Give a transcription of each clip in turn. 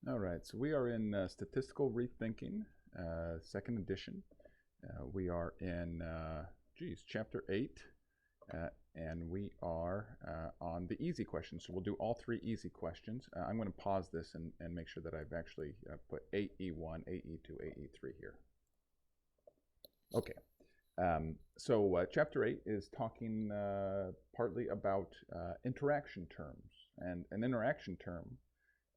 All right, so we are in Statistical Rethinking, second edition. We are in, chapter 8, and we are on the easy questions. So we'll do all three easy questions. I'm going to pause this and make sure that I've actually put 8E1, 8E2, 8E3 here. Okay, so chapter 8 is talking partly about interaction terms. And an interaction term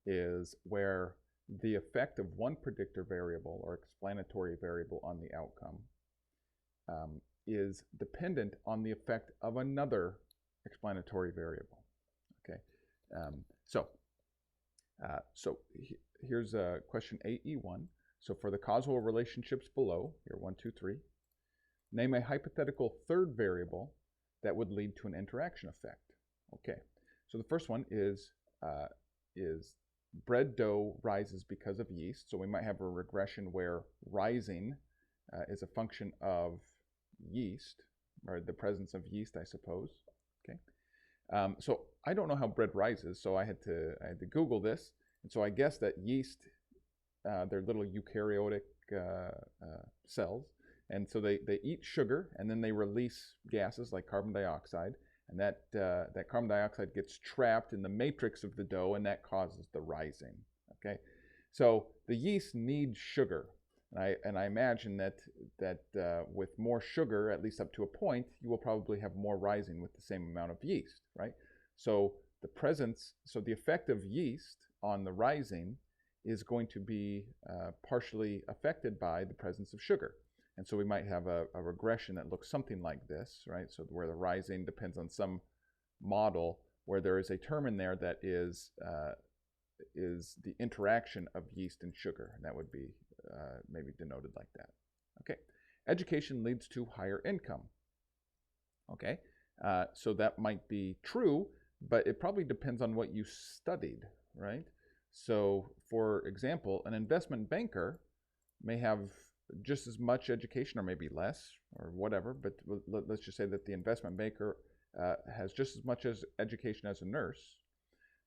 is where the effect of one predictor variable or explanatory variable on the outcome is dependent on the effect of another explanatory variable. Okay, here's question 8E1. So for the causal relationships below, here 1, 2, 3, name a hypothetical third variable that would lead to an interaction effect. Okay, so the first one is bread dough rises because of yeast. So we might have a regression where rising is a function of yeast, or the presence of yeast, I suppose. Okay. So I don't know how bread rises, so I had to Google this. And so I guess that yeast, they're little eukaryotic cells. And so they eat sugar, and then they release gases like carbon dioxide. And that carbon dioxide gets trapped in the matrix of the dough, and that causes the rising. Okay, so the yeast needs sugar, and I imagine that with more sugar, at least up to a point, you will probably have more rising with the same amount of yeast, right? So the effect of yeast on the rising is going to be partially affected by the presence of sugar. And so we might have a regression that looks something like this, right? So where the rising depends on some model where there is a term in there that is the interaction of yeast and sugar. And that would be maybe denoted like that. Okay, education leads to higher income. Okay, so that might be true, but it probably depends on what you studied, right? So for example, an investment banker may have just as much education, or maybe less, or whatever, but let's just say that the investment banker has just as much as education as a nurse.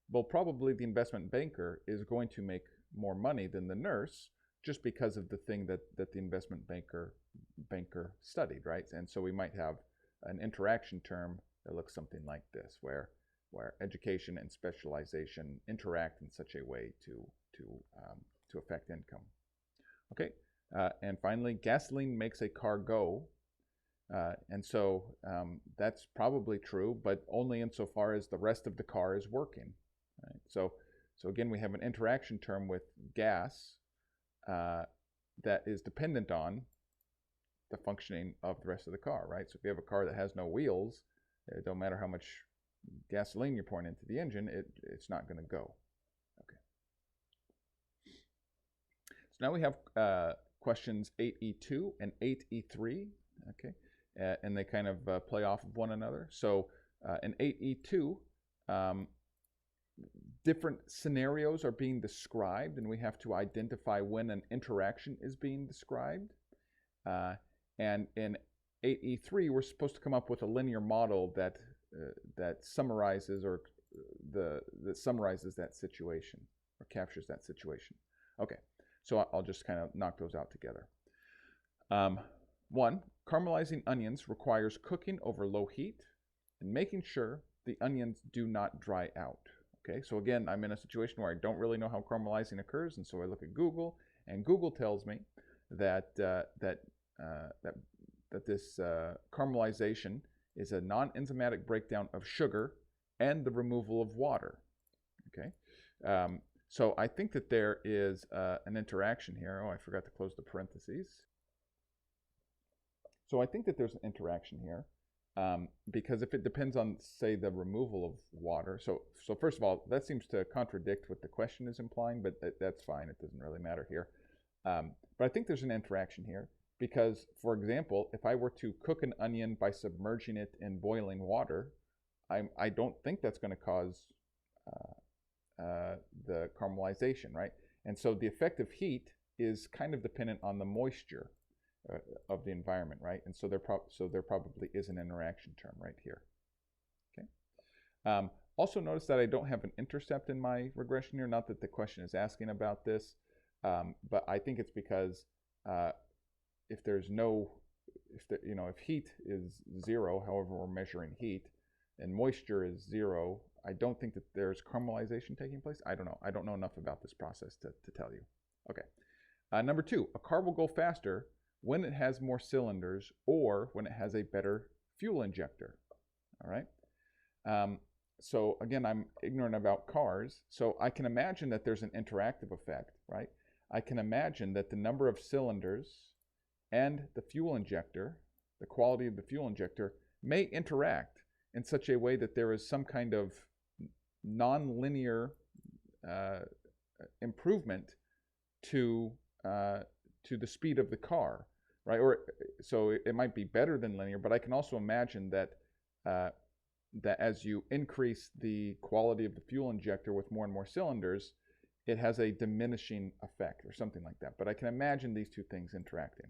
Well, probably the investment banker is going to make more money than the nurse just because of the thing that the investment banker studied, right? And so we might have an interaction term that looks something like this, where education and specialization interact in such a way to affect income. Okay. And finally, gasoline makes a car go. And so that's probably true, but only insofar as the rest of the car is working. Right? So again, we have an interaction term with gas that is dependent on the functioning of the rest of the car, right? So if you have a car that has no wheels, it don't matter how much gasoline you're pouring into the engine, it's not going to go. Okay. So now we have questions 8E2 and 8E3, okay, and they kind of play off of one another. So in 8E2, different scenarios are being described, and we have to identify when an interaction is being described. And in 8E3, we're supposed to come up with a linear model that summarizes that summarizes that situation or captures that situation. Okay. So I'll just kind of knock those out together. 1, caramelizing onions requires cooking over low heat and making sure the onions do not dry out. Okay, so again, I'm in a situation where I don't really know how caramelizing occurs, and so I look at Google, and Google tells me that this caramelization is a non-enzymatic breakdown of sugar and the removal of water. Okay. So I think that there is an interaction here. Oh, I forgot to close the parentheses. So I think that there's an interaction here because if it depends on, say, the removal of water. So first of all, that seems to contradict what the question is implying, but that's fine. It doesn't really matter here. But I think there's an interaction here because, for example, if I were to cook an onion by submerging it in boiling water, I don't think that's going to cause the caramelization, right? And so the effective heat is kind of dependent on the moisture of the environment, right? And so there probably is an interaction term right here. Okay. Also notice that I don't have an intercept in my regression here. Not that the question is asking about this, but I think it's because if there's no, if heat is 0, however we're measuring heat, and moisture is 0, I don't think that there's caramelization taking place. I don't know. I don't know enough about this process to tell you. Okay. Number 2, a car will go faster when it has more cylinders or when it has a better fuel injector. All right. So again, I'm ignorant about cars, so I can imagine that there's an interactive effect, right? I can imagine that the number of cylinders and the fuel injector, the quality of the fuel injector, may interact in such a way that there is some kind of non-linear improvement to the speed of the car, right? Or so it might be better than linear, but I can also imagine that that as you increase the quality of the fuel injector with more and more cylinders, it has a diminishing effect or something like that. But I can imagine these two things interacting.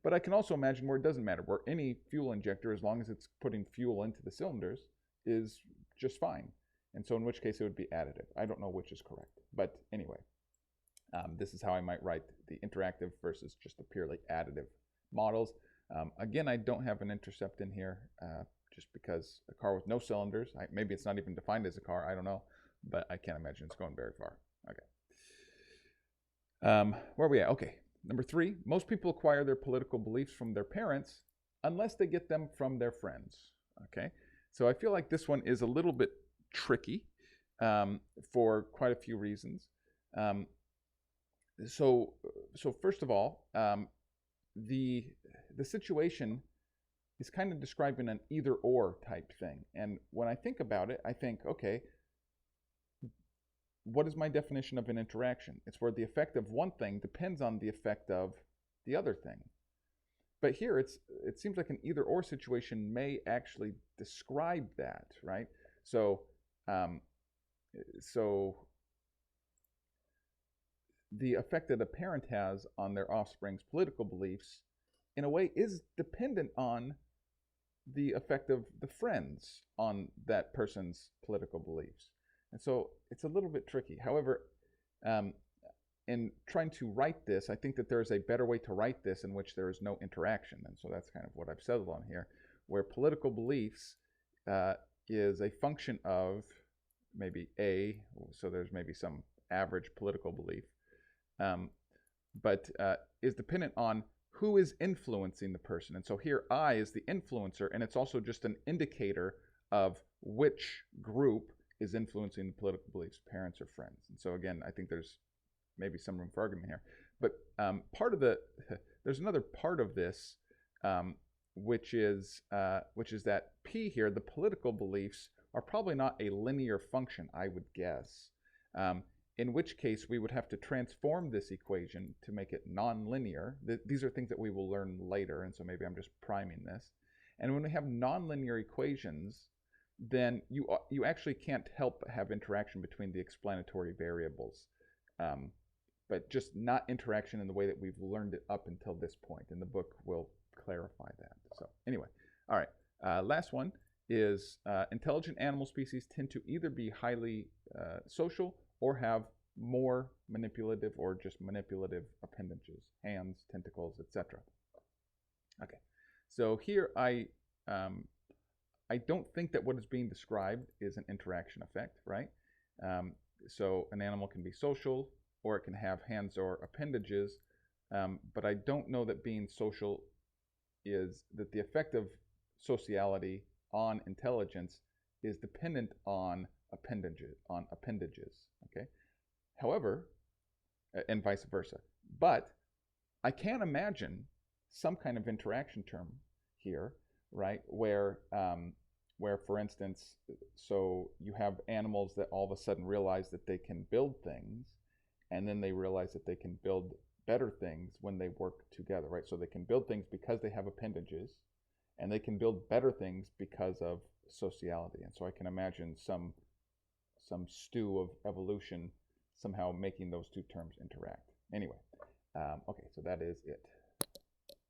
But I can also imagine where it doesn't matter, where any fuel injector, as long as it's putting fuel into the cylinders, is just fine. And so in which case it would be additive. I don't know which is correct. But anyway, this is how I might write the interactive versus just the purely additive models. Again, I don't have an intercept in here just because a car with no cylinders, maybe it's not even defined as a car, I don't know, but I can't imagine it's going very far. Okay. Where are we at? Okay. Number 3, most people acquire their political beliefs from their parents unless they get them from their friends. Okay. So I feel like this one is a little bit tricky for quite a few reasons. So first of all, the situation is kind of describing an either-or type thing. And when I think about it, I think, okay, what is my definition of an interaction? It's where the effect of one thing depends on the effect of the other thing. But here, it seems like an either-or situation may actually describe that, right? So the effect that a parent has on their offspring's political beliefs, in a way, is dependent on the effect of the friends on that person's political beliefs. And so it's a little bit tricky. However, in trying to write this, I think that there is a better way to write this in which there is no interaction. And so that's kind of what I've settled on here, where political beliefs is a function of maybe A, so there's maybe some average political belief, but is dependent on who is influencing the person. And so here I is the influencer, and it's also just an indicator of which group is influencing the political beliefs, parents or friends. And so again, I think there's maybe some room for argument here. But there's another part of this, which is that P here, the political beliefs, are probably not a linear function, I would guess. In which case we would have to transform this equation to make it nonlinear. These are things that we will learn later, and so maybe I'm just priming this. And when we have nonlinear equations, then you actually can't help but have interaction between the explanatory variables, but just not interaction in the way that we've learned it up until this point, and the book will clarify that. So anyway, all right, last one is intelligent animal species tend to either be highly social or have more manipulative or just manipulative appendages, hands, tentacles, etc. Okay, so here I don't think that what is being described is an interaction effect, right? So an animal can be social or it can have hands or appendages, but I don't know that being social is that the effect of sociality on intelligence is dependent on appendages, okay? However, and vice versa. But I can imagine some kind of interaction term here, right? Where, for instance, so you have animals that all of a sudden realize that they can build things, and then they realize that they can build better things when they work together, right? So they can build things because they have appendages, and they can build better things because of sociality. And so I can imagine some stew of evolution somehow making those two terms interact. Anyway, okay, so that is it.